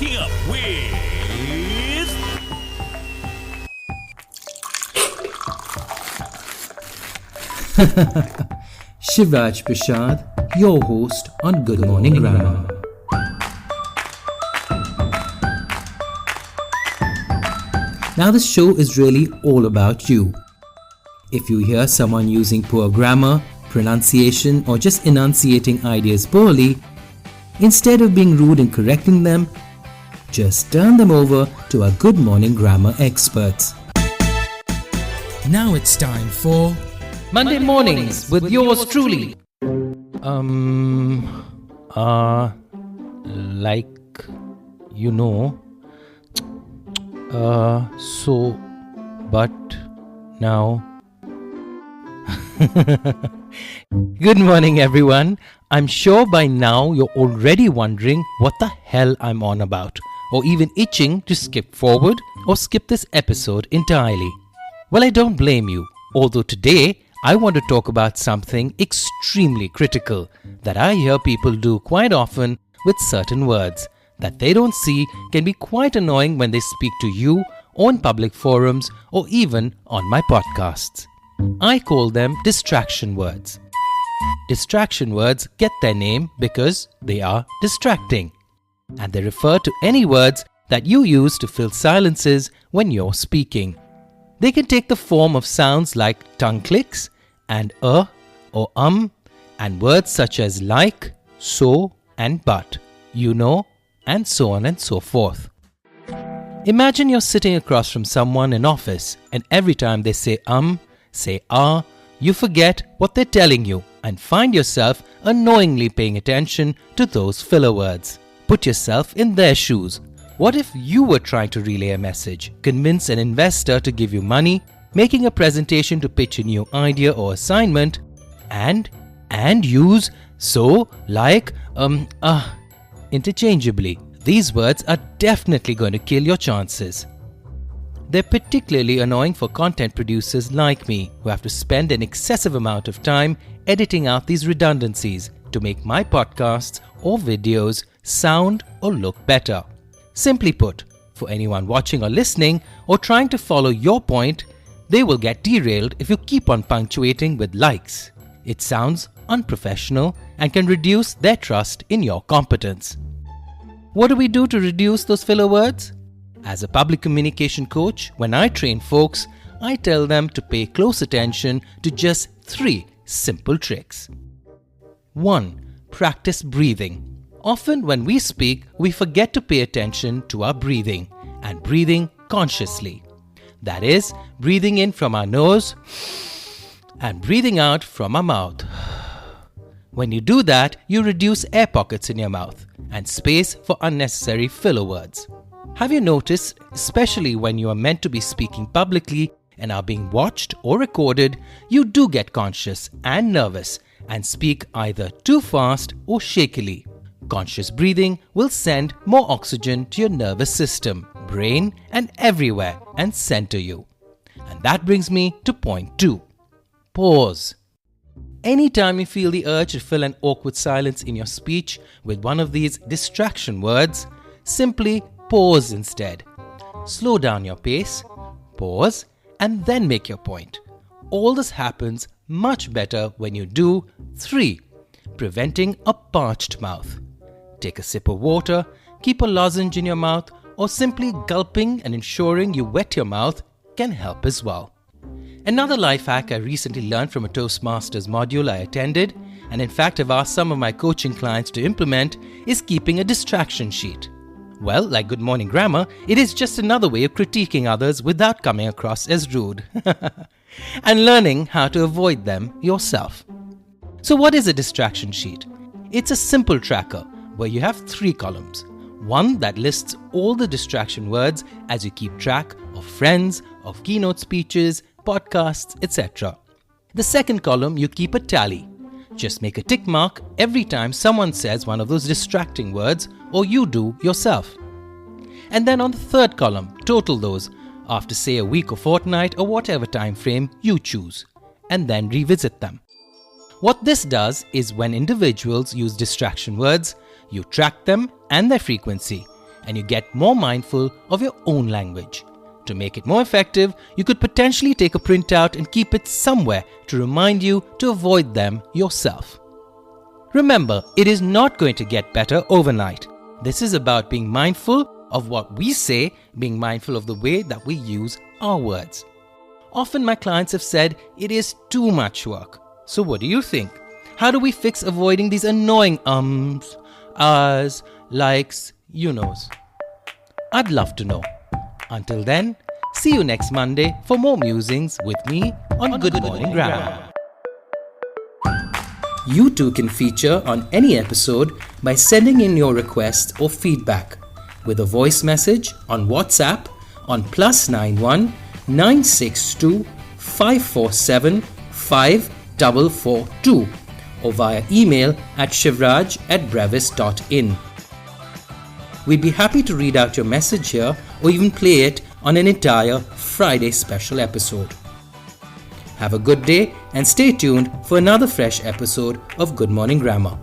Waking Up with Shivraj Prashad, your host on Good Morning Grammar. Now this show is really all about you. If you hear someone using poor grammar, pronunciation, or just enunciating ideas poorly, instead of being rude and correcting them, just turn them over to our Good Morning Grammar experts. Now it's time for Monday Mornings with yours truly. But now. Good morning, everyone. I'm sure by now you're already wondering what the hell I'm on about, or even itching to skip forward or skip this episode entirely. Well, I don't blame you, although today I want to talk about something extremely critical that I hear people do quite often with certain words that they don't see can be quite annoying when they speak to you or in public forums or even on my podcasts. I call them distraction words. Distraction words get their name because they are distracting, and they refer to any words that you use to fill silences when you're speaking. They can take the form of sounds like tongue clicks and or and words such as like, so and but, you know, and so on and so forth. Imagine you're sitting across from someone in office and every time they say you forget what they're telling you and find yourself unknowingly paying attention to those filler words. Put yourself in their shoes. What if you were trying to relay a message, convince an investor to give you money, making a presentation to pitch a new idea or assignment, and use so, like, interchangeably? These words are definitely going to kill your chances. They're particularly annoying for content producers like me, who have to spend an excessive amount of time editing out these redundancies to make my podcasts or videos sound or look better. Simply put, for anyone watching or listening or trying to follow your point, they will get derailed if you keep on punctuating with likes. It sounds unprofessional and can reduce their trust in your competence. What do we do to reduce those filler words? As a public communication coach, when I train folks, I tell them to pay close attention to just 3 simple tricks. 1. Practice breathing. Often when we speak, we forget to pay attention to our breathing and breathing consciously. That is, breathing in from our nose and breathing out from our mouth. When you do that, you reduce air pockets in your mouth and space for unnecessary filler words. Have you noticed, especially when you are meant to be speaking publicly and are being watched or recorded, you do get conscious and nervous and speak either too fast or shakily. Conscious breathing will send more oxygen to your nervous system, brain, and everywhere and center you. And that brings me to point 2. Pause. Anytime you feel the urge to fill an awkward silence in your speech with one of these distraction words, simply pause instead. Slow down your pace, pause, and then make your point. All this happens much better when you do 3. Preventing a parched mouth. Take a sip of water, keep a lozenge in your mouth, or simply gulping and ensuring you wet your mouth can help as well. Another life hack I recently learned from a Toastmasters module I attended, and in fact have asked some of my coaching clients to implement, is keeping a distraction sheet. Well, like Good Morning Grammar, it is just another way of critiquing others without coming across as rude. And learning how to avoid them yourself. So what is a distraction sheet? It's a simple tracker where you have 3 columns. One that lists all the distraction words as you keep track of friends, of keynote speeches, podcasts, etc. The second column, you keep a tally. Just make a tick mark every time someone says one of those distracting words or you do yourself. And then on the third column, total those after say a week or fortnight or whatever time frame you choose, and then revisit them. What this does is when individuals use distraction words, you track them and their frequency, and you get more mindful of your own language. To make it more effective, you could potentially take a printout and keep it somewhere to remind you to avoid them yourself. Remember, it is not going to get better overnight. This is about being mindful of what we say, being mindful of the way that we use our words. Often my clients have said it is too much work. So what do you think? How do we fix avoiding these annoying ums, ahs, likes, you knows? I'd love to know. Until then, see you next Monday for more musings with me on Good Morning Grammar. You too can feature on any episode by sending in your request or feedback with a voice message on WhatsApp on +91 962 547 5442 or via email at shivraj@brevis.in. We'd be happy to read out your message here or even play it on an entire Friday special episode. Have a good day and stay tuned for another fresh episode of Good Morning Grammar.